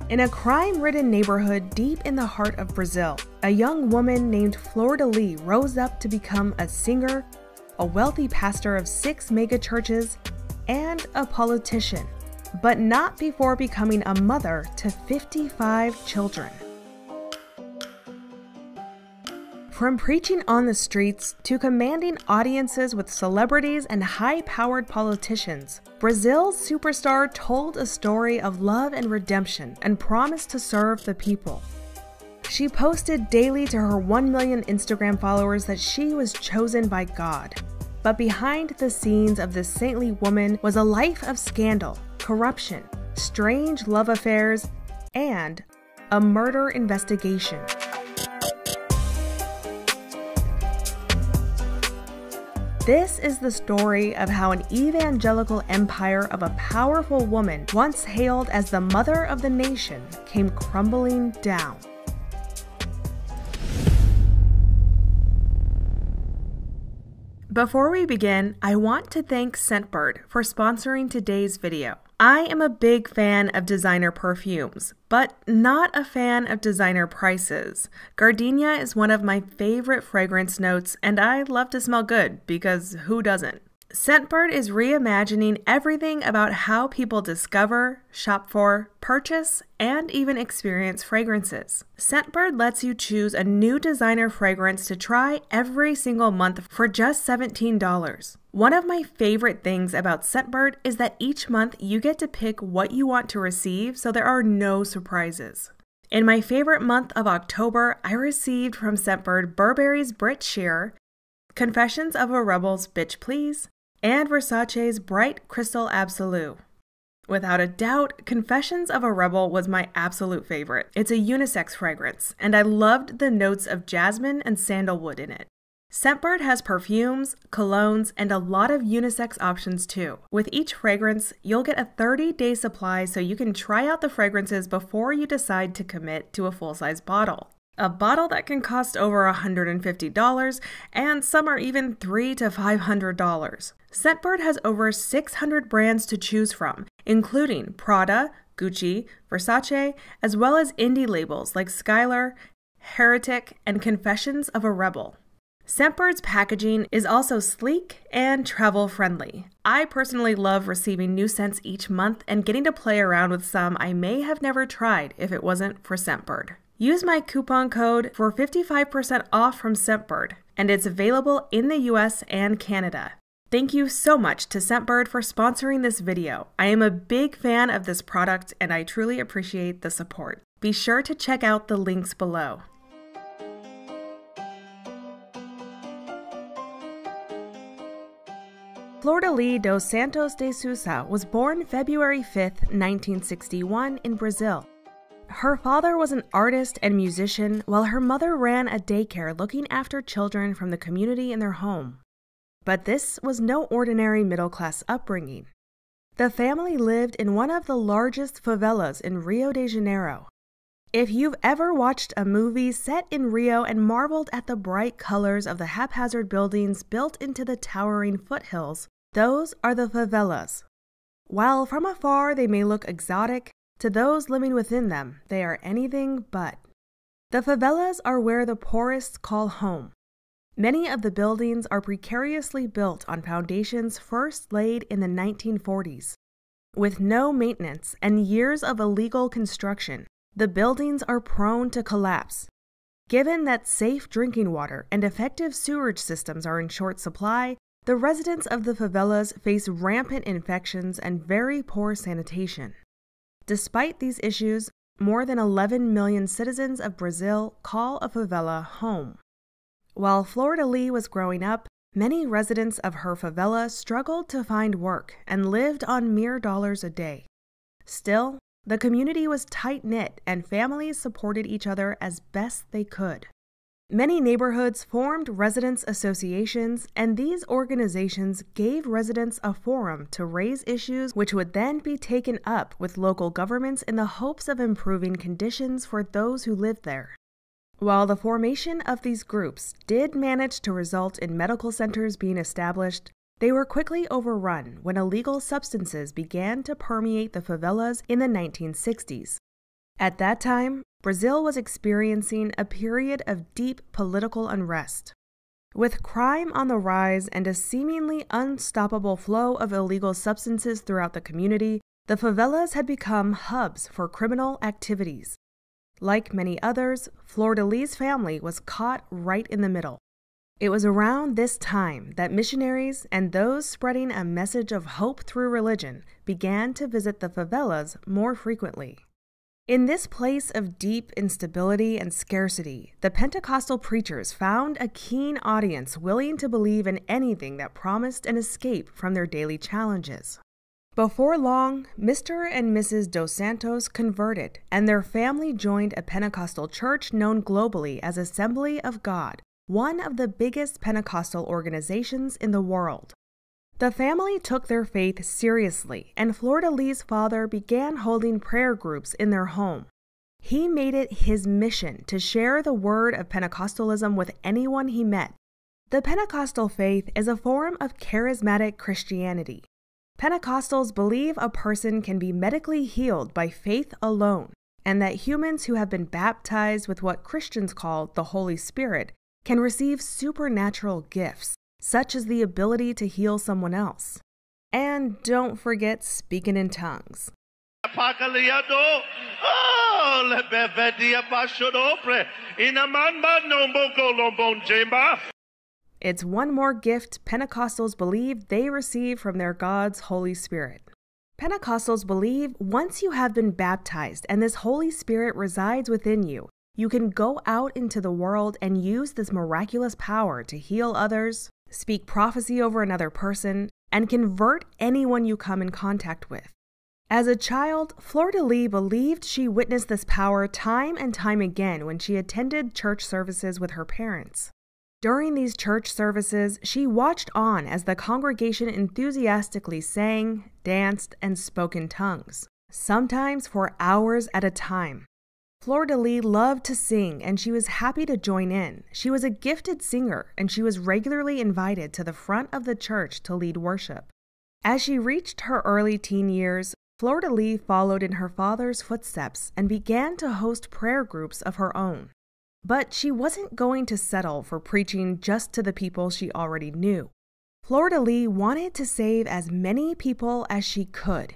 In a crime-ridden neighborhood deep in the heart of Brazil, a young woman named Flor de Lis rose up to become a singer, a wealthy pastor of 6 megachurches, and a politician, but not before becoming a mother to 55 children. From preaching on the streets to commanding audiences with celebrities and high-powered politicians, Brazil's superstar told a story of love and redemption and promised to serve the people. She posted daily to her 1 million Instagram followers that she was chosen by God. But behind the scenes of this saintly woman was a life of scandal, corruption, strange love affairs, and a murder investigation. This is the story of how an evangelical empire of a powerful woman, once hailed as the mother of the nation, came crumbling down. Before we begin, I want to thank Scentbird for sponsoring today's video. I am a big fan of designer perfumes, but not a fan of designer prices. Gardenia is one of my favorite fragrance notes, and I love to smell good, because who doesn't? Scentbird is reimagining everything about how people discover, shop for, purchase, and even experience fragrances. Scentbird lets you choose a new designer fragrance to try every single month for just $17. One of my favorite things about Scentbird is that each month you get to pick what you want to receive, so there are no surprises. In my favorite month of October, I received from Scentbird Burberry's Brit Sheer, Confessions of a Rebel's Bitch Please, and Versace's Bright Crystal Absolute. Without a doubt, Confessions of a Rebel was my absolute favorite. It's a unisex fragrance, and I loved the notes of jasmine and sandalwood in it. Scentbird has perfumes, colognes, and a lot of unisex options too. With each fragrance, you'll get a 30-day supply so you can try out the fragrances before you decide to commit to a full-size bottle. A bottle that can cost over $150, and some are even $300 to $500. Scentbird has over 600 brands to choose from, including Prada, Gucci, Versace, as well as indie labels like Skylar, Heretic, and Confessions of a Rebel. Scentbird's packaging is also sleek and travel-friendly. I personally love receiving new scents each month and getting to play around with some I may have never tried if it wasn't for Scentbird. Use my coupon code for 55% off from Scentbird, and it's available in the US and Canada. Thank you so much to Scentbird for sponsoring this video. I am a big fan of this product and I truly appreciate the support. Be sure to check out the links below. Flor de Lis dos Santos de Sousa was born February 5, 1961 in Brazil. Her father was an artist and musician, while her mother ran a daycare looking after children from the community in their home. But this was no ordinary middle-class upbringing. The family lived in one of the largest favelas in Rio de Janeiro. If you've ever watched a movie set in Rio and marveled at the bright colors of the haphazard buildings built into the towering foothills, those are the favelas. While from afar they may look exotic, to those living within them, they are anything but. The favelas are where the poorest call home. Many of the buildings are precariously built on foundations first laid in the 1940s. With no maintenance and years of illegal construction, the buildings are prone to collapse. Given that safe drinking water and effective sewerage systems are in short supply, the residents of the favelas face rampant infections and very poor sanitation. Despite these issues, more than 11 million citizens of Brazil call a favela home. While Flor de Lis was growing up, many residents of her favela struggled to find work and lived on mere dollars a day. Still, the community was tight-knit and families supported each other as best they could. Many neighborhoods formed residents' associations, and these organizations gave residents a forum to raise issues which would then be taken up with local governments in the hopes of improving conditions for those who lived there. While the formation of these groups did manage to result in medical centers being established, they were quickly overrun when illegal substances began to permeate the favelas in the 1960s. At that time, Brazil was experiencing a period of deep political unrest. With crime on the rise and a seemingly unstoppable flow of illegal substances throughout the community, the favelas had become hubs for criminal activities. Like many others, Flor-de-Lis's family was caught right in the middle. It was around this time that missionaries and those spreading a message of hope through religion began to visit the favelas more frequently. In this place of deep instability and scarcity, the Pentecostal preachers found a keen audience willing to believe in anything that promised an escape from their daily challenges. Before long, Mr. and Mrs. Dos Santos converted, and their family joined a Pentecostal church known globally as Assembly of God, one of the biggest Pentecostal organizations in the world. The family took their faith seriously, and Flor-de-Lis's father began holding prayer groups in their home. He made it his mission to share the word of Pentecostalism with anyone he met. The Pentecostal faith is a form of charismatic Christianity. Pentecostals believe a person can be medically healed by faith alone, and that humans who have been baptized with what Christians call the Holy Spirit can receive supernatural gifts, such as the ability to heal someone else. And don't forget speaking in tongues. It's one more gift Pentecostals believe they receive from their God's Holy Spirit. Pentecostals believe once you have been baptized and this Holy Spirit resides within you, you can go out into the world and use this miraculous power to heal others, speak prophecy over another person, and convert anyone you come in contact with. As a child, Flor-de-Lis believed she witnessed this power time and time again when she attended church services with her parents. During these church services, she watched on as the congregation enthusiastically sang, danced, and spoke in tongues, sometimes for hours at a time. Flor-de-Lis loved to sing, and she was happy to join in. She was a gifted singer, and she was regularly invited to the front of the church to lead worship. As she reached her early teen years, Flor-de-Lis followed in her father's footsteps and began to host prayer groups of her own. But she wasn't going to settle for preaching just to the people she already knew. Flor-de-Lis wanted to save as many people as she could.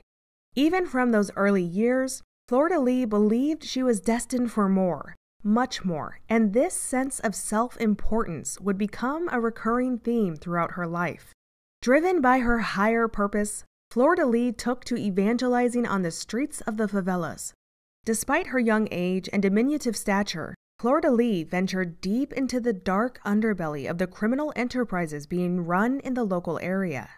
Even from those early years, Flor-de-Lis believed she was destined for more, much more, and this sense of self-importance would become a recurring theme throughout her life. Driven by her higher purpose, Flor-de-Lis took to evangelizing on the streets of the favelas. Despite her young age and diminutive stature, Flor-de-Lis ventured deep into the dark underbelly of the criminal enterprises being run in the local area.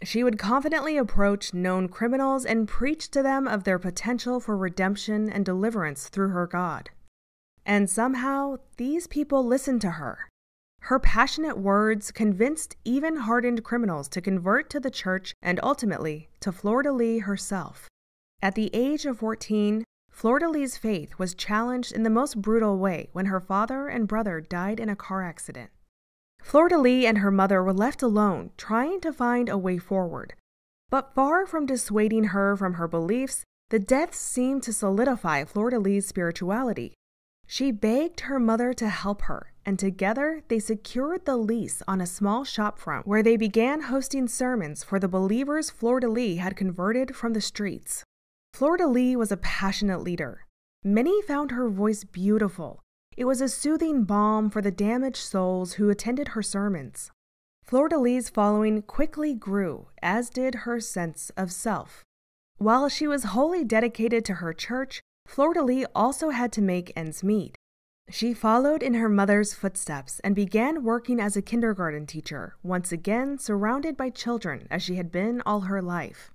She would confidently approach known criminals and preach to them of their potential for redemption and deliverance through her God. And somehow, these people listened to her. Her passionate words convinced even hardened criminals to convert to the church and ultimately to Flor-de-Lis herself. At the age of 14, Flor-de-Lis's faith was challenged in the most brutal way when her father and brother died in a car accident. Flor-de-Lis and her mother were left alone, trying to find a way forward. But far from dissuading her from her beliefs, the deaths seemed to solidify Flor-de-Lis's spirituality. She begged her mother to help her, and together they secured the lease on a small shopfront where they began hosting sermons for the believers Flor-de-Lis had converted from the streets. Flor-de-Lis was a passionate leader. Many found her voice beautiful. It was a soothing balm for the damaged souls who attended her sermons. Flor-de-Lis's following quickly grew, as did her sense of self. While she was wholly dedicated to her church, Flor-de-Lis also had to make ends meet. She followed in her mother's footsteps and began working as a kindergarten teacher, once again surrounded by children as she had been all her life.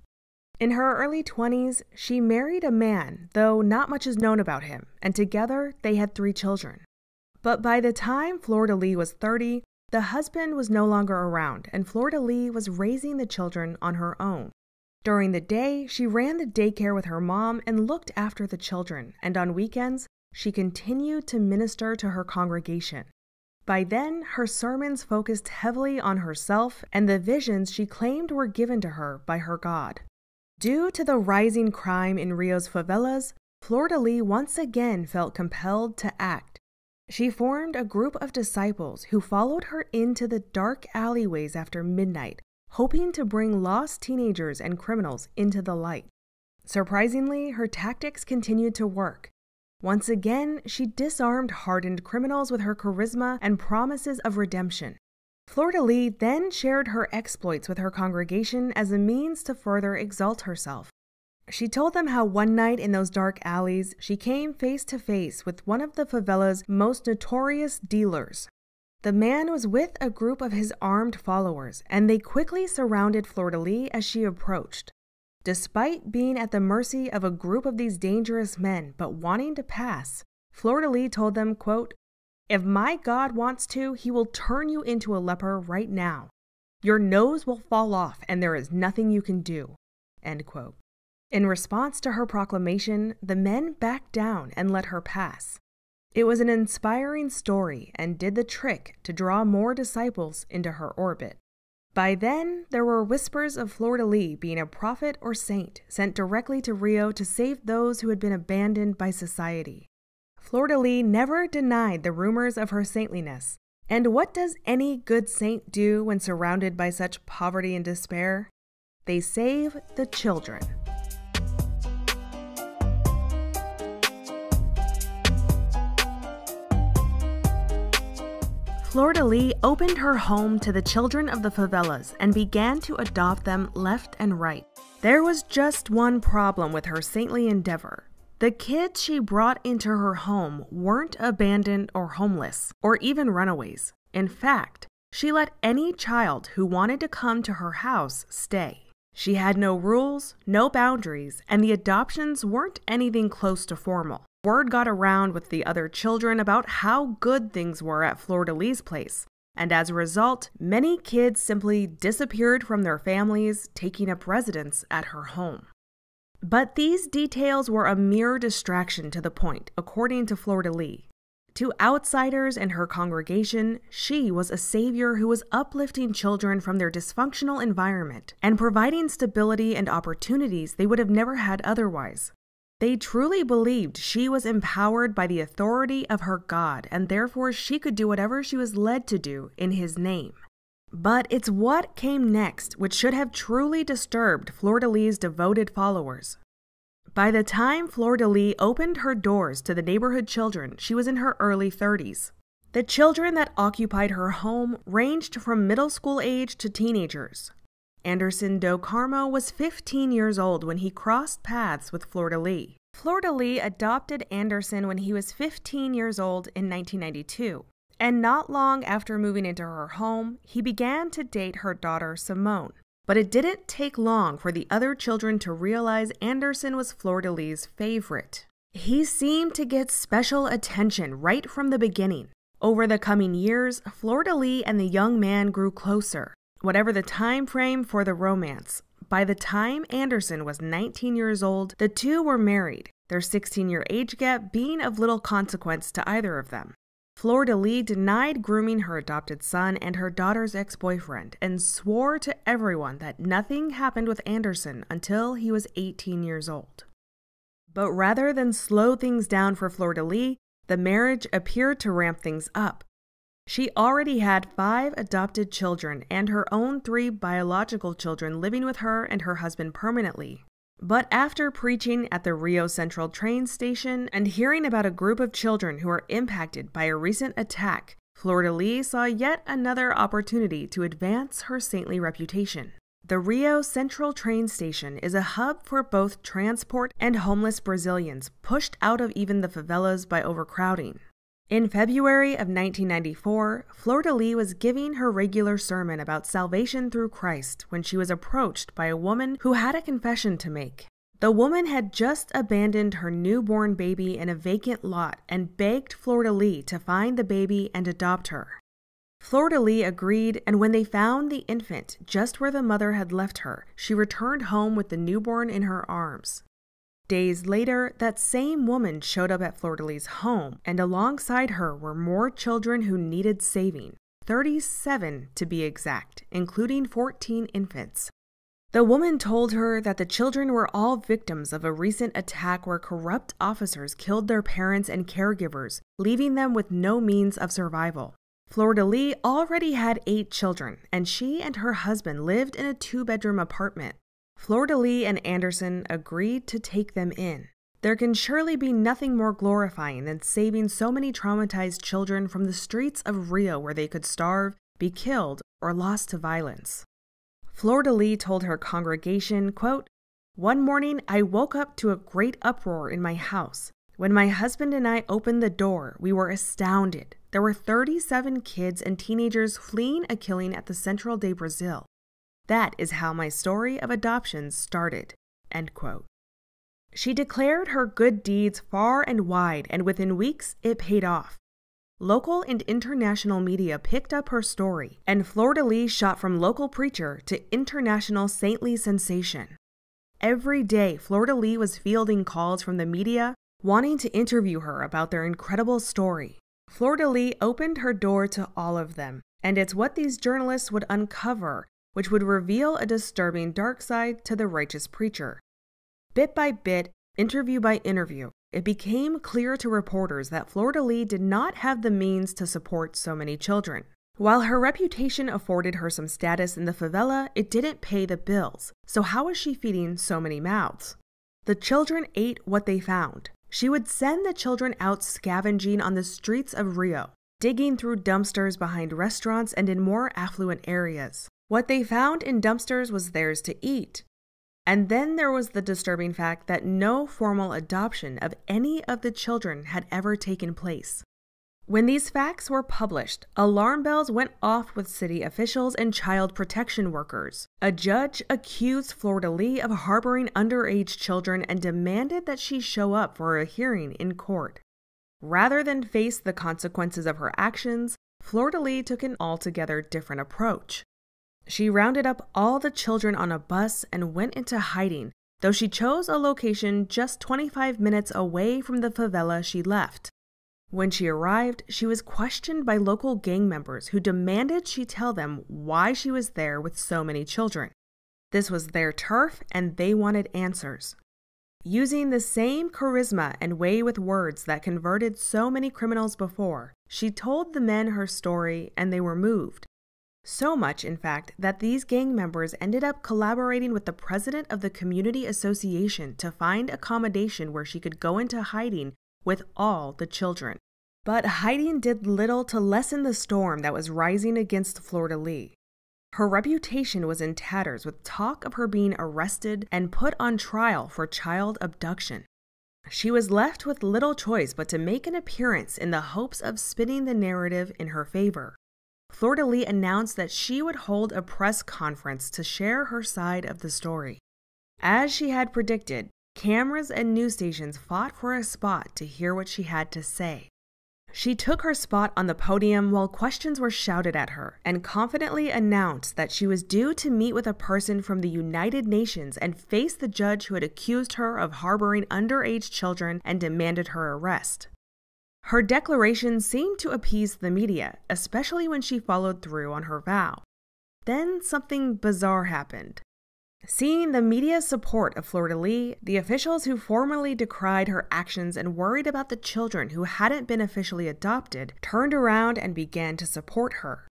In her early 20s, she married a man, though not much is known about him, and together they had 3 children. But by the time Flor-de-Lis was 30, the husband was no longer around, and Flor-de-Lis was raising the children on her own. During the day, she ran the daycare with her mom and looked after the children, and on weekends, she continued to minister to her congregation. By then, her sermons focused heavily on herself and the visions she claimed were given to her by her God. Due to the rising crime in Rio's favelas, Fleur-de-Lis once again felt compelled to act. She formed a group of disciples who followed her into the dark alleyways after midnight, hoping to bring lost teenagers and criminals into the light. Surprisingly, her tactics continued to work. Once again, she disarmed hardened criminals with her charisma and promises of redemption. Fleur-de-Lis then shared her exploits with her congregation as a means to further exalt herself. She told them how one night in those dark alleys, she came face to face with one of the favela's most notorious dealers. The man was with a group of his armed followers, and they quickly surrounded Fleur-de-Lis as she approached. Despite being at the mercy of a group of these dangerous men but wanting to pass, Fleur-de-Lis told them, quote, "If my God wants to, he will turn you into a leper right now. Your nose will fall off and there is nothing you can do." End quote. In response to her proclamation, the men backed down and let her pass. It was an inspiring story and did the trick to draw more disciples into her orbit. By then, there were whispers of Fleur-de-Lis being a prophet or saint sent directly to Rio to save those who had been abandoned by society. Fleur-de-Lis never denied the rumors of her saintliness. And what does any good saint do when surrounded by such poverty and despair? They save the children. Fleur-de-Lis opened her home to the children of the favelas and began to adopt them left and right. There was just one problem with her saintly endeavor. The kids she brought into her home weren't abandoned or homeless, or even runaways. In fact, she let any child who wanted to come to her house stay. She had no rules, no boundaries, and the adoptions weren't anything close to formal. Word got around with the other children about how good things were at Fleur-de-Lis' place, and as a result, many kids simply disappeared from their families, taking up residence at her home. But these details were a mere distraction to the point, according to Fleur-de-Lis. To outsiders and her congregation, she was a savior who was uplifting children from their dysfunctional environment and providing stability and opportunities they would have never had otherwise. They truly believed she was empowered by the authority of her God, and therefore she could do whatever she was led to do in his name. But it's what came next which should have truly disturbed Fleur-de-Lis' devoted followers. By the time Fleur-de-Lis opened her doors to the neighborhood children, she was in her early 30s. The children that occupied her home ranged from middle school age to teenagers. Anderson do Carmo was 15 years old when he crossed paths with Fleur-de-Lis. Fleur-de-Lis adopted Anderson when he was 15 years old in 1992, and not long after moving into her home, he began to date her daughter Simone. But it didn't take long for the other children to realize Anderson was Fleur-de-Lis' favorite. He seemed to get special attention right from the beginning. Over the coming years, Fleur-de-Lis and the young man grew closer. Whatever the time frame for the romance, by the time Anderson was 19 years old, the two were married, their 16-year age gap being of little consequence to either of them. Fleur-de-Lis denied grooming her adopted son and her daughter's ex-boyfriend and swore to everyone that nothing happened with Anderson until he was 18 years old. But rather than slow things down for Fleur-de-Lis, the marriage appeared to ramp things up. She already had 5 adopted children and her own 3 biological children living with her and her husband permanently. But after preaching at the Rio Central train station and hearing about a group of children who were impacted by a recent attack, Fleur-de-Lis saw yet another opportunity to advance her saintly reputation. The Rio Central train station is a hub for both transport and homeless Brazilians pushed out of even the favelas by overcrowding. In February of 1994, Fleur-de-Lis was giving her regular sermon about salvation through Christ when she was approached by a woman who had a confession to make. The woman had just abandoned her newborn baby in a vacant lot and begged Fleur-de-Lis to find the baby and adopt her. Fleur-de-Lis agreed, and when they found the infant just where the mother had left her, she returned home with the newborn in her arms. Days later, that same woman showed up at Fleur-de-Lis' home, and alongside her were more children who needed saving, 37 to be exact, including 14 infants. The woman told her that the children were all victims of a recent attack where corrupt officers killed their parents and caregivers, leaving them with no means of survival. Fleur-de-Lis already had 8 children, and she and her husband lived in a 2-bedroom apartment. Fleur-de-Lis and Anderson agreed to take them in. There can surely be nothing more glorifying than saving so many traumatized children from the streets of Rio where they could starve, be killed, or lost to violence. Fleur-de-Lis told her congregation, quote, "One morning I woke up to a great uproar in my house. When my husband and I opened the door, we were astounded. There were 37 kids and teenagers fleeing a killing at the Central de Brazil. That is how my story of adoption started." End quote. She declared her good deeds far and wide, and within weeks it paid off. Local and international media picked up her story, and Fleur-de-Lis shot from local preacher to international saintly sensation. Every day, Fleur-de-Lis was fielding calls from the media wanting to interview her about their incredible story. Fleur-de-Lis opened her door to all of them, and it's what these journalists would uncover, which would reveal a disturbing dark side to the righteous preacher. Bit by bit, interview by interview, it became clear to reporters that Fleur-de-Lis did not have the means to support so many children. While her reputation afforded her some status in the favela, it didn't pay the bills. So how was she feeding so many mouths? The children ate what they found. She would send the children out scavenging on the streets of Rio, digging through dumpsters behind restaurants and in more affluent areas. What they found in dumpsters was theirs to eat. And then there was the disturbing fact that no formal adoption of any of the children had ever taken place. When these facts were published, alarm bells went off with city officials and child protection workers. A judge accused Fleur-de-Lis of harboring underage children and demanded that she show up for a hearing in court. Rather than face the consequences of her actions, Fleur-de-Lis took an altogether different approach. She rounded up all the children on a bus and went into hiding, though she chose a location just 25 minutes away from the favela she left. When she arrived, she was questioned by local gang members who demanded she tell them why she was there with so many children. This was their turf, and they wanted answers. Using the same charisma and way with words that converted so many criminals before, she told the men her story, and they were moved. So much, in fact, that these gang members ended up collaborating with the president of the community association to find accommodation where she could go into hiding with all the children. But hiding did little to lessen the storm that was rising against Fleur-de-Lis. Her reputation was in tatters with talk of her being arrested and put on trial for child abduction. She was left with little choice but to make an appearance in the hopes of spinning the narrative in her favor. Fleur-de-Lis announced that she would hold a press conference to share her side of the story. As she had predicted, cameras and news stations fought for a spot to hear what she had to say. She took her spot on the podium while questions were shouted at her and confidently announced that she was due to meet with a person from the United Nations and face the judge who had accused her of harboring underage children and demanded her arrest. Her declaration seemed to appease the media, especially when she followed through on her vow. Then something bizarre happened. Seeing the media's support of Fleur-de-Lis, the officials who formally decried her actions and worried about the children who hadn't been officially adopted turned around and began to support her.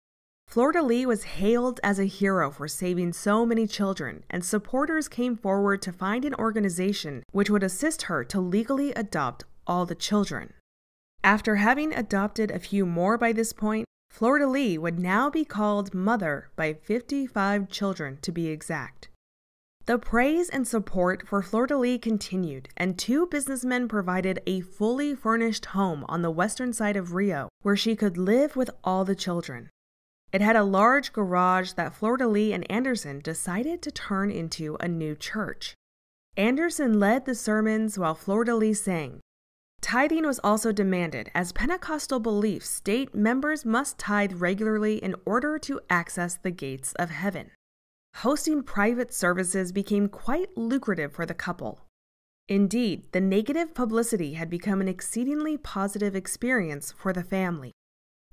Fleur-de-Lis was hailed as a hero for saving so many children, and supporters came forward to find an organization which would assist her to legally adopt all the children. After having adopted a few more by this point, Fleur-de-Lis would now be called mother by 55 children to be exact. The praise and support for Fleur-de-Lis continued, and 2 businessmen provided a fully furnished home on the western side of Rio where she could live with all the children. It had a large garage that Fleur-de-Lis and Anderson decided to turn into a new church. Anderson led the sermons while Fleur-de-Lis sang. Tithing was also demanded, as Pentecostal beliefs state members must tithe regularly in order to access the gates of heaven. Hosting private services became quite lucrative for the couple. Indeed, the negative publicity had become an exceedingly positive experience for the family.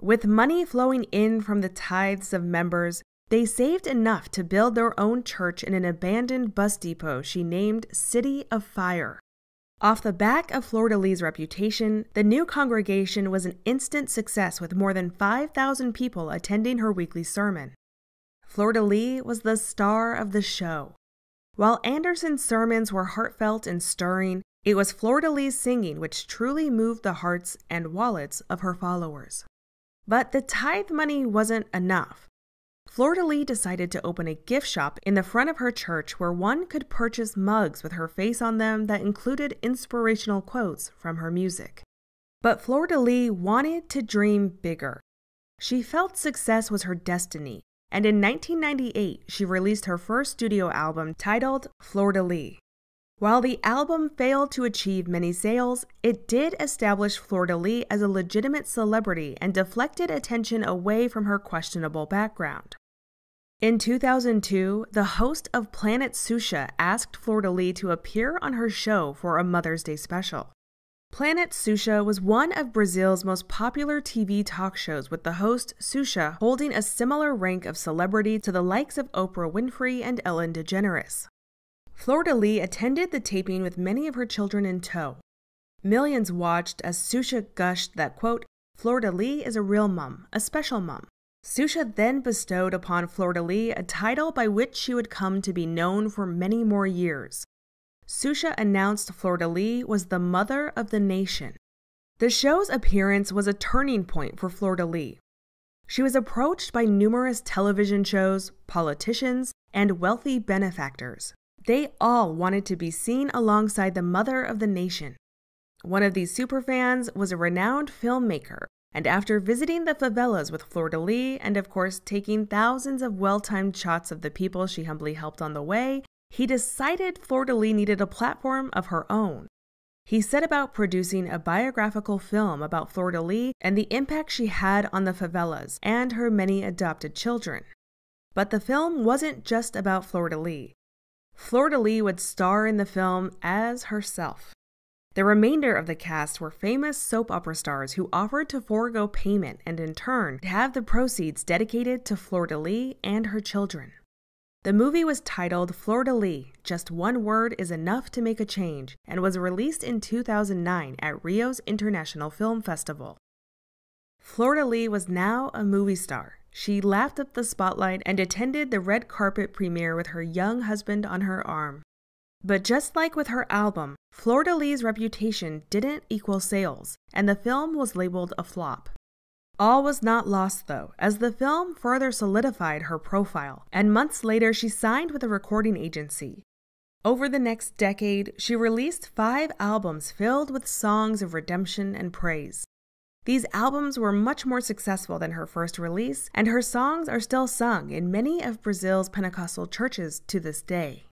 With money flowing in from the tithes of members, They saved enough to build their own church in an abandoned bus depot she named City of Fire. Off the back of Fleur-de-Lis's reputation, the new congregation was an instant success with more than 5,000 people attending her weekly sermon. Fleur-de-Lis was the star of the show. While Anderson's sermons were heartfelt and stirring, it was Fleur-de-Lis's singing which truly moved the hearts and wallets of her followers. But the tithe money wasn't enough. Fleur-de-Lis decided to open a gift shop in the front of her church where one could purchase mugs with her face on them that included inspirational quotes from her music. But Fleur-de-Lis wanted to dream bigger. She felt success was her destiny, and in 1998 she released her first studio album titled Fleur-de-Lis. While the album failed to achieve many sales, it did establish Fleur-de-Lis as a legitimate celebrity and deflected attention away from her questionable background. In 2002, the host of Planet Xuxa asked Fleur-de-Lis to appear on her show for a Mother's Day special. Planet Xuxa was one of Brazil's most popular TV talk shows, with the host Xuxa holding a similar rank of celebrity to the likes of Oprah Winfrey and Ellen DeGeneres. Fleur-de-Lis attended the taping with many of her children in tow. Millions watched as Xuxa gushed that, quote, Fleur-de-Lis is a real mom, a special mom. Xuxa then bestowed upon Fleur-de-Lis a title by which she would come to be known for many more years. Xuxa announced Fleur-de-Lis was the mother of the nation. The show's appearance was a turning point for Fleur-de-Lis. She was approached by numerous television shows, politicians, and wealthy benefactors. They all wanted to be seen alongside the mother of the nation. One of these superfans was a renowned filmmaker, and after visiting the favelas with Fleur-de-Lis and of course taking thousands of well-timed shots of the people she humbly helped on the way, he decided Fleur-de-Lis needed a platform of her own. He set about producing a biographical film about Fleur-de-Lis and the impact she had on the favelas and her many adopted children. But the film wasn't just about Fleur-de-Lis. Fleur-de-Lis would star in the film as herself. The remainder of the cast were famous soap opera stars who offered to forego payment and in turn have the proceeds dedicated to Fleur-de-Lis and her children. The movie was titled Fleur-de-Lis, Just One Word is Enough to Make a Change, and was released in 2009 at Rio's International Film Festival. Fleur-de-Lis was now a movie star. She laughed up the spotlight and attended the red carpet premiere with her young husband on her arm. But just like with her album, Fleur-de-Lis's reputation didn't equal sales, and the film was labeled a flop. All was not lost, though, as the film further solidified her profile, and months later she signed with a recording agency. Over the next decade, she released 5 albums filled with songs of redemption and praise. These albums were much more successful than her first release, and her songs are still sung in many of Brazil's Pentecostal churches to this day.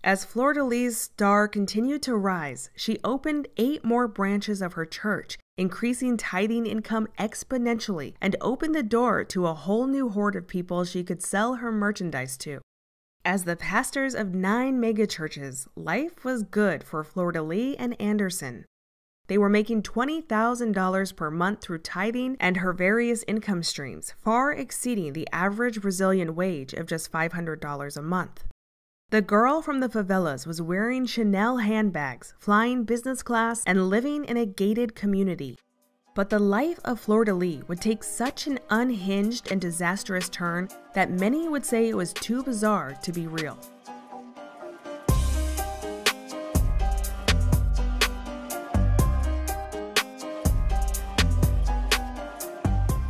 As Fleur-de-Lis's star continued to rise, she opened 8 more branches of her church, increasing tithing income exponentially, and opened the door to a whole new horde of people she could sell her merchandise to. As the pastors of 9 megachurches, life was good for Fleur-de-Lis and Anderson. They were making $20,000 per month through tithing and her various income streams, far exceeding the average Brazilian wage of just $500 a month. The girl from the favelas was wearing Chanel handbags, flying business class, and living in a gated community. But the life of Fleur-de-Lis would take such an unhinged and disastrous turn that many would say it was too bizarre to be real.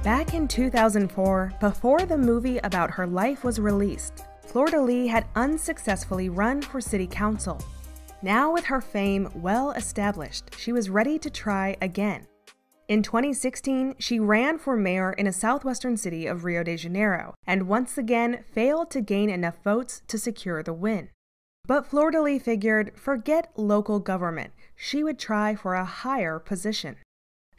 Back in 2004, before the movie about her life was released, Fleur-de-Lis had unsuccessfully run for city council. Now with her fame well established, she was ready to try again. In 2016, she ran for mayor in a southwestern city of Rio de Janeiro, and once again failed to gain enough votes to secure the win. But Fleur-de-Lis figured, forget local government, she would try for a higher position.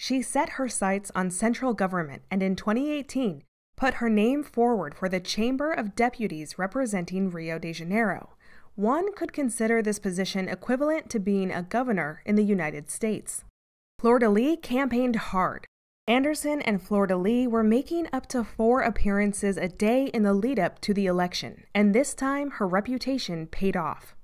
She set her sights on central government and in 2018 put her name forward for the Chamber of Deputies representing Rio de Janeiro. One could consider this position equivalent to being a governor in the United States. Fleur-de-Lis campaigned hard. Anderson and Fleur-de-Lis were making up to 4 appearances a day in the lead-up to the election, and this time her reputation paid off.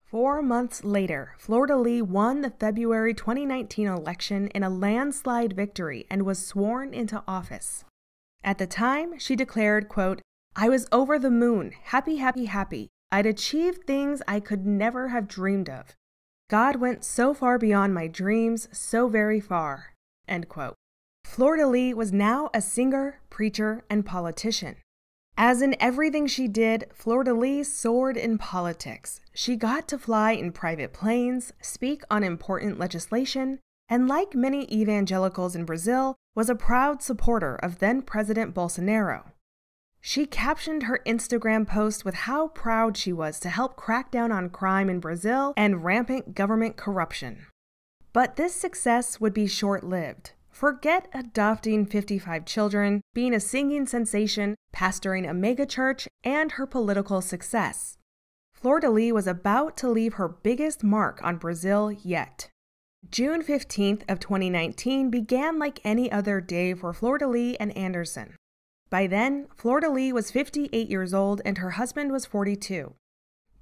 4 months later, Fleur-de-Lis won the February 2019 election in a landslide victory and was sworn into office. At the time, she declared, quote, "I was over the moon, happy, happy, happy. I'd achieved things I could never have dreamed of. God went so far beyond my dreams, so very far," end quote. Fleur-de-Lis was now a singer, preacher, and politician. As in everything she did, Fleur-de-Lis soared in politics. She got to fly in private planes, speak on important legislation, and like many evangelicals in Brazil, was a proud supporter of then-President Bolsonaro. She captioned her Instagram post with how proud she was to help crack down on crime in Brazil and rampant government corruption. But this success would be short-lived. Forget adopting 55 children, being a singing sensation, pastoring a megachurch, and her political success. Fleur-de-Lis was about to leave her biggest mark on Brazil yet. June 15th of 2019 began like any other day for Fleur-de-Lis and Anderson. By then, Fleur-de-Lis was 58 years old and her husband was 42.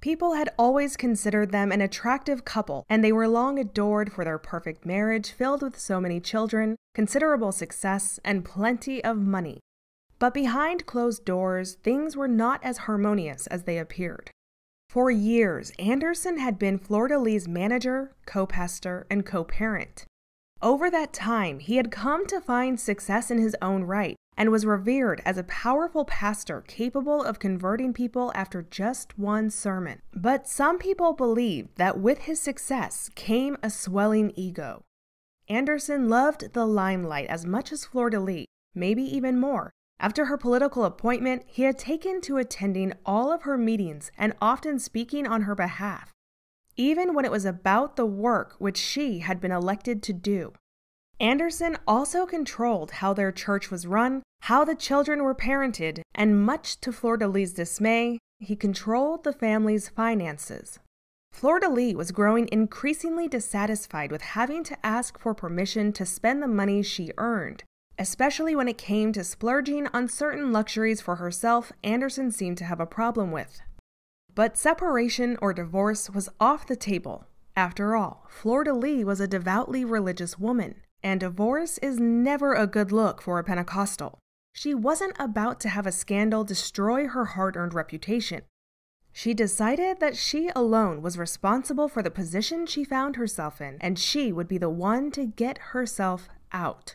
People had always considered them an attractive couple, and they were long adored for their perfect marriage filled with so many children, considerable success, and plenty of money. But behind closed doors, things were not as harmonious as they appeared. For years, Anderson had been Fleur-de-Lis' manager, co-pastor, and co-parent. Over that time, he had come to find success in his own right, and was revered as a powerful pastor capable of converting people after just one sermon. But some people believed that with his success came a swelling ego. Anderson loved the limelight as much as Fleur-de-Lis, maybe even more. After her political appointment, he had taken to attending all of her meetings and often speaking on her behalf, even when it was about the work which she had been elected to do. Anderson also controlled how their church was run, how the children were parented, and much to Fleur-de-Lis' dismay, he controlled the family's finances. Fleur-de-Lis was growing increasingly dissatisfied with having to ask for permission to spend the money she earned. Especially when it came to splurging on certain luxuries for herself, Anderson seemed to have a problem with. But separation or divorce was off the table. After all, Fleur-de-Lis was a devoutly religious woman, and divorce is never a good look for a Pentecostal. She wasn't about to have a scandal destroy her hard-earned reputation. She decided that she alone was responsible for the position she found herself in, and she would be the one to get herself out.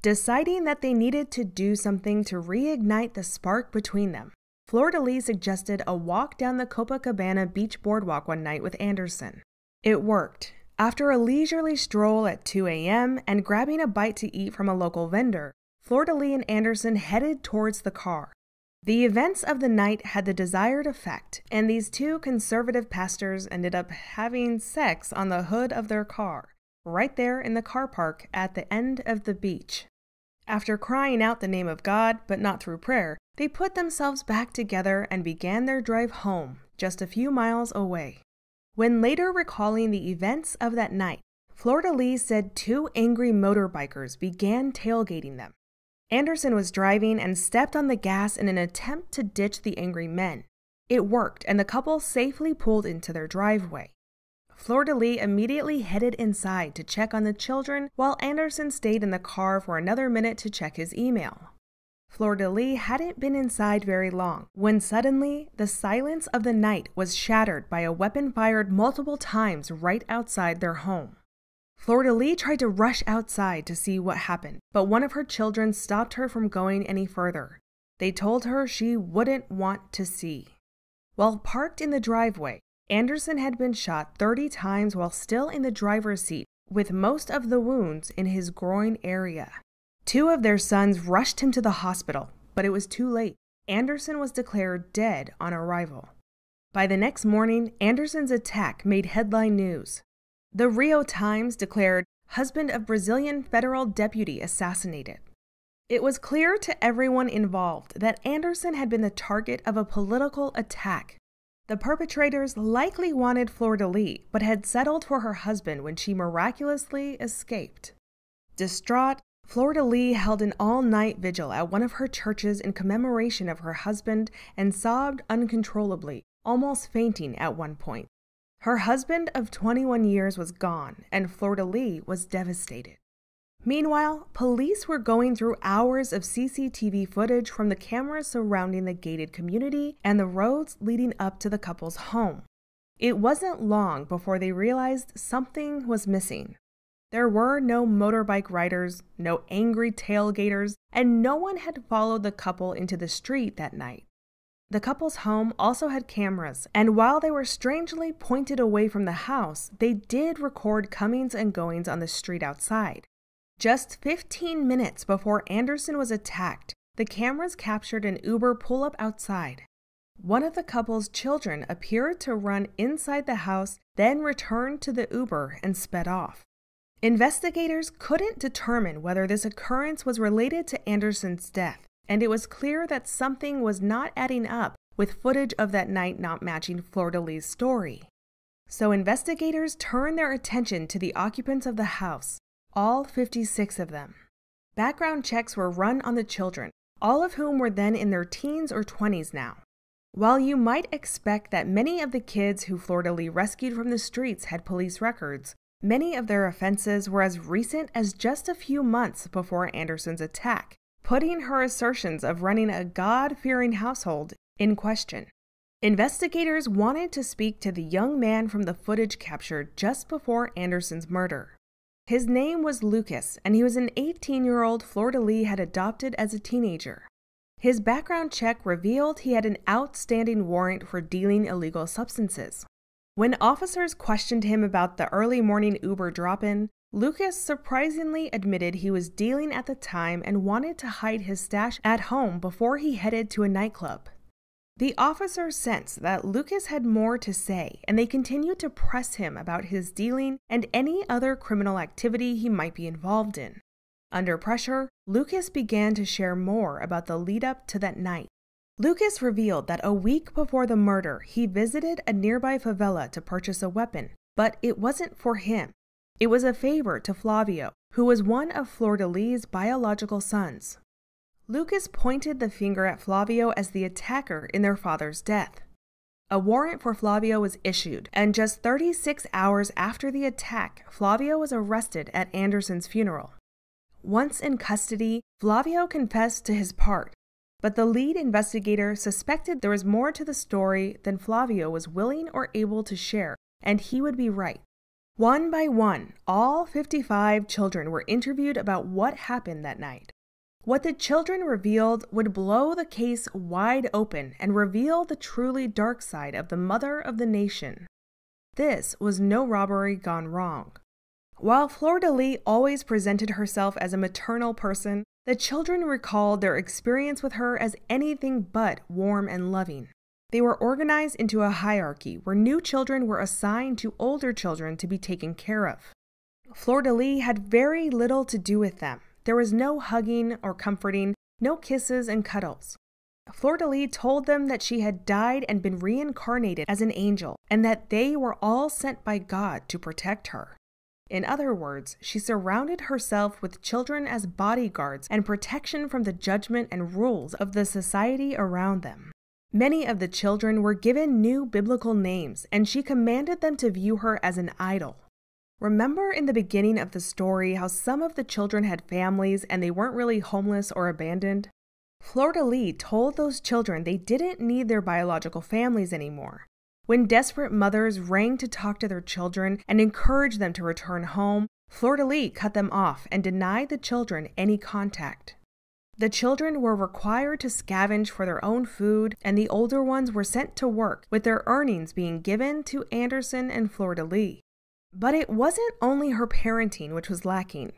Deciding that they needed to do something to reignite the spark between them, Fleur-de-Lis suggested a walk down the Copacabana beach boardwalk one night with Anderson. It worked. After a leisurely stroll at 2 a.m. and grabbing a bite to eat from a local vendor, Fleur-de-Lis and Anderson headed towards the car. The events of the night had the desired effect, and these two conservative pastors ended up having sex on the hood of their car, right there in the car park at the end of the beach. After crying out the name of God, but not through prayer, they put themselves back together and began their drive home, just a few miles away. When later recalling the events of that night, Fleur-de-Lis said 2 angry motorbikers began tailgating them. Anderson was driving and stepped on the gas in an attempt to ditch the angry men. It worked, and the couple safely pulled into their driveway. Fleur-de-Lis immediately headed inside to check on the children, while Anderson stayed in the car for another minute to check his email. Fleur-de-Lis hadn't been inside very long, when suddenly the silence of the night was shattered by a weapon fired multiple times right outside their home. Fleur-de-Lis tried to rush outside to see what happened, but one of her children stopped her from going any further. They told her she wouldn't want to see. While parked in the driveway, Anderson had been shot 30 times while still in the driver's seat, with most of the wounds in his groin area. 2 of their sons rushed him to the hospital, but it was too late. Anderson was declared dead on arrival. By the next morning, Anderson's attack made headline news. The Rio Times declared, "Husband of Brazilian federal deputy assassinated." It was clear to everyone involved that Anderson had been the target of a political attack. The perpetrators likely wanted Fleur-de-Lis, but had settled for her husband when she miraculously escaped. Distraught, Fleur-de-Lis held an all-night vigil at one of her churches in commemoration of her husband and sobbed uncontrollably, almost fainting at one point. Her husband of 21 years was gone, and Fleur-de-Lis was devastated. Meanwhile, police were going through hours of CCTV footage from the cameras surrounding the gated community and the roads leading up to the couple's home. It wasn't long before they realized something was missing. There were no motorbike riders, no angry tailgaters, and no one had followed the couple into the street that night. The couple's home also had cameras, and while they were strangely pointed away from the house, they did record comings and goings on the street outside. Just 15 minutes before Anderson was attacked, the cameras captured an Uber pull-up outside. One of the couple's children appeared to run inside the house, then returned to the Uber and sped off. Investigators couldn't determine whether this occurrence was related to Anderson's death, and it was clear that something was not adding up with footage of that night not matching Fleur-de-Lis' story. So investigators turned their attention to the occupants of the house, all 56 of them. Background checks were run on the children, all of whom were then in their teens or 20s now. While you might expect that many of the kids who Fleur-de-Lis rescued from the streets had police records, many of their offenses were as recent as just a few months before Anderson's attack, putting her assertions of running a God-fearing household in question. Investigators wanted to speak to the young man from the footage captured just before Anderson's murder. His name was Lucas, and he was an 18-year-old Fleur-de-Lis had adopted as a teenager. His background check revealed he had an outstanding warrant for dealing illegal substances. When officers questioned him about the early morning Uber drop-in, Lucas surprisingly admitted he was dealing at the time and wanted to hide his stash at home before he headed to a nightclub. The officers sensed that Lucas had more to say, and they continued to press him about his dealing and any other criminal activity he might be involved in. Under pressure, Lucas began to share more about the lead-up to that night. Lucas revealed that a week before the murder, he visited a nearby favela to purchase a weapon, but it wasn't for him. It was a favor to Flavio, who was one of Fleur-de-Lis' biological sons. Lucas pointed the finger at Flavio as the attacker in their father's death. A warrant for Flavio was issued, and just 36 hours after the attack, Flavio was arrested at Anderson's funeral. Once in custody, Flavio confessed to his part, but the lead investigator suspected there was more to the story than Flavio was willing or able to share, and he would be right. One by one, all 55 children were interviewed about what happened that night. What the children revealed would blow the case wide open and reveal the truly dark side of the mother of the nation. This was no robbery gone wrong. While Fleur-de-Lis always presented herself as a maternal person, the children recalled their experience with her as anything but warm and loving. They were organized into a hierarchy where new children were assigned to older children to be taken care of. Fleur-de-Lis had very little to do with them. There was no hugging or comforting, no kisses and cuddles. Fleur-de-Lis told them that she had died and been reincarnated as an angel, and that they were all sent by God to protect her. In other words, she surrounded herself with children as bodyguards and protection from the judgment and rules of the society around them. Many of the children were given new biblical names, and she commanded them to view her as an idol. Remember in the beginning of the story how some of the children had families and they weren't really homeless or abandoned? Fleur-de-Lis told those children they didn't need their biological families anymore. When desperate mothers rang to talk to their children and encouraged them to return home, Fleur-de-Lis cut them off and denied the children any contact. The children were required to scavenge for their own food, and the older ones were sent to work, with their earnings being given to Anderson and Fleur-de-Lis. But it wasn't only her parenting which was lacking.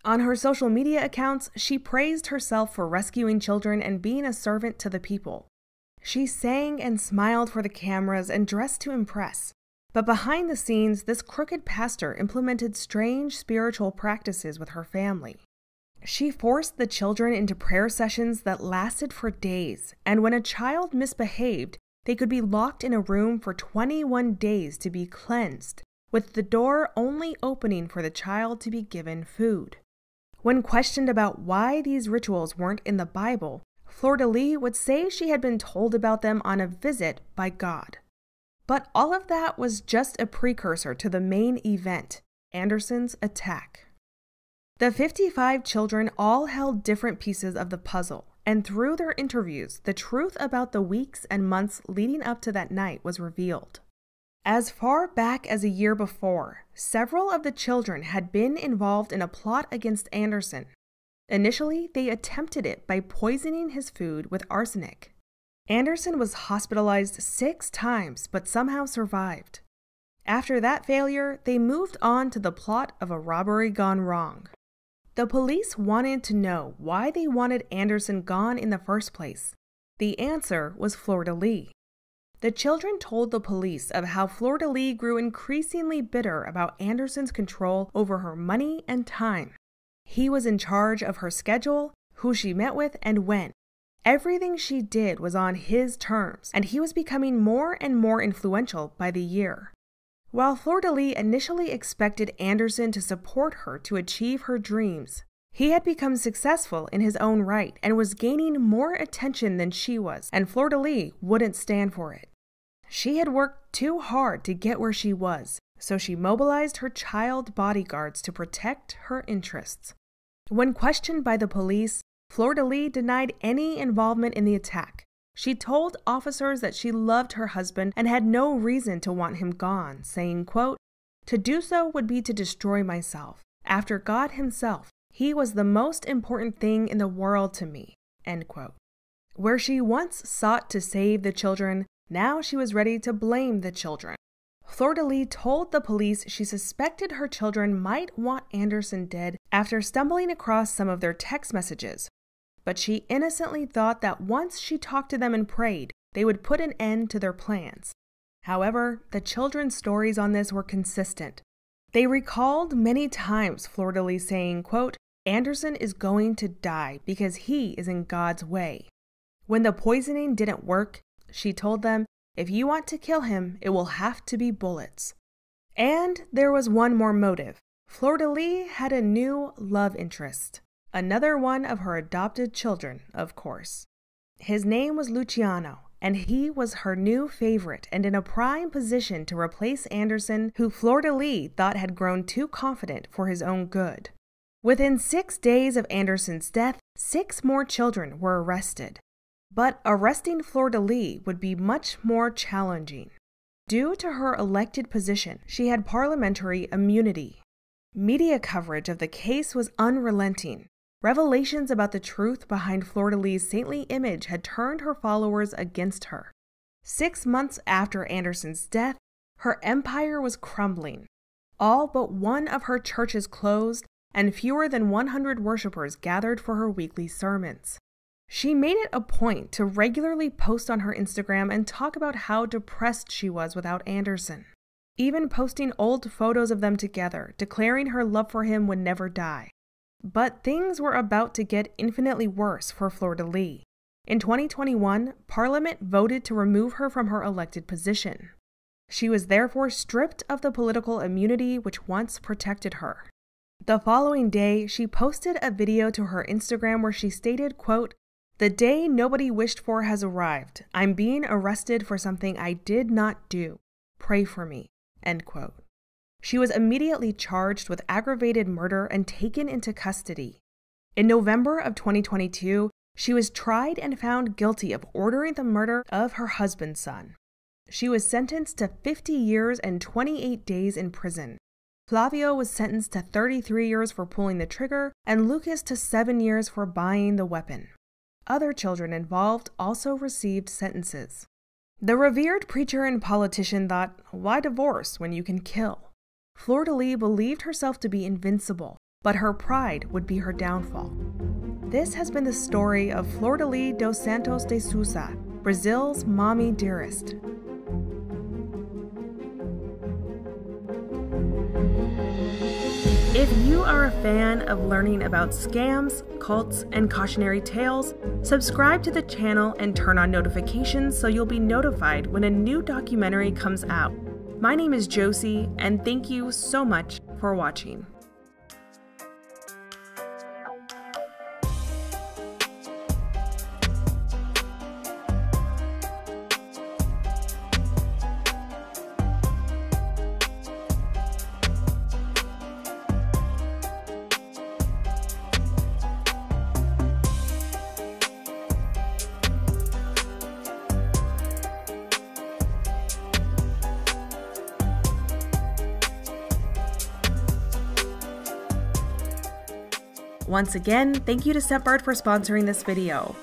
On her social media accounts, she praised herself for rescuing children and being a servant to the people. She sang and smiled for the cameras and dressed to impress. But behind the scenes, this crooked pastor implemented strange spiritual practices with her family. She forced the children into prayer sessions that lasted for days, and when a child misbehaved, they could be locked in a room for 21 days to be cleansed, with the door only opening for the child to be given food. When questioned about why these rituals weren't in the Bible, Fleur-de-Lis would say she had been told about them on a visit by God. But all of that was just a precursor to the main event, Anderson's attack. The 55 children all held different pieces of the puzzle, and through their interviews, the truth about the weeks and months leading up to that night was revealed. As far back as a year before, several of the children had been involved in a plot against Anderson. Initially, they attempted it by poisoning his food with arsenic. Anderson was hospitalized 6 times but somehow survived. After that failure, they moved on to the plot of a robbery gone wrong. The police wanted to know why they wanted Anderson gone in the first place. The answer was Fleur-de-Lis. The children told the police of how Fleur-de-Lis grew increasingly bitter about Anderson's control over her money and time. He was in charge of her schedule, who she met with, and when. Everything she did was on his terms, and he was becoming more and more influential by the year. While Fleur-de-Lis initially expected Anderson to support her to achieve her dreams, he had become successful in his own right and was gaining more attention than she was, and Fleur-de-Lis wouldn't stand for it. She had worked too hard to get where she was, so she mobilized her child bodyguards to protect her interests. When questioned by the police, Fleur-de-Lis denied any involvement in the attack. She told officers that she loved her husband and had no reason to want him gone, saying, quote, "To do so would be to destroy myself. After God himself, he was the most important thing in the world to me," end quote. Where she once sought to save the children, now she was ready to blame the children. Fleur-de-Lis told the police she suspected her children might want Anderson dead after stumbling across some of their text messages. But she innocently thought that once she talked to them and prayed, they would put an end to their plans. However, the children's stories on this were consistent. They recalled many times Fleur-de-Lis saying, quote, "Anderson is going to die because he is in God's way." When the poisoning didn't work, she told them, "If you want to kill him, it will have to be bullets." And there was one more motive. Fleur-de-Lis had a new love interest. Another one of her adopted children, of course. His name was Luciano, and he was her new favorite and in a prime position to replace Anderson, who Fleur-de-Lis thought had grown too confident for his own good. Within 6 days of Anderson's death, 6 more children were arrested. But arresting Fleur-de-Lis would be much more challenging. Due to her elected position, she had parliamentary immunity. Media coverage of the case was unrelenting. Revelations about the truth behind Fleur-de-Lis' saintly image had turned her followers against her. 6 months after Anderson's death, her empire was crumbling. All but one of her churches closed, and fewer than 100 worshippers gathered for her weekly sermons. She made it a point to regularly post on her Instagram and talk about how depressed she was without Anderson, even posting old photos of them together, declaring her love for him would never die. But things were about to get infinitely worse for Fleur-de-Lis. In 2021, Parliament voted to remove her from her elected position. She was therefore stripped of the political immunity which once protected her. The following day, she posted a video to her Instagram where she stated, quote, "The day nobody wished for has arrived. I'm being arrested for something I did not do. Pray for me," end quote. She was immediately charged with aggravated murder and taken into custody. In November of 2022, she was tried and found guilty of ordering the murder of her husband's son. She was sentenced to 50 years and 28 days in prison. Flavio was sentenced to 33 years for pulling the trigger, and Lucas to 7 years for buying the weapon. Other children involved also received sentences. The revered preacher and politician thought, why divorce when you can kill? Fleur-de-Lis believed herself to be invincible, but her pride would be her downfall. This has been the story of Fleur-de-Lis dos Santos de Sousa, Brazil's mommy dearest. If you are a fan of learning about scams, cults, and cautionary tales, subscribe to the channel and turn on notifications so you'll be notified when a new documentary comes out. My name is Josie, and thank you so much for watching. Once again, thank you to Scentbird for sponsoring this video.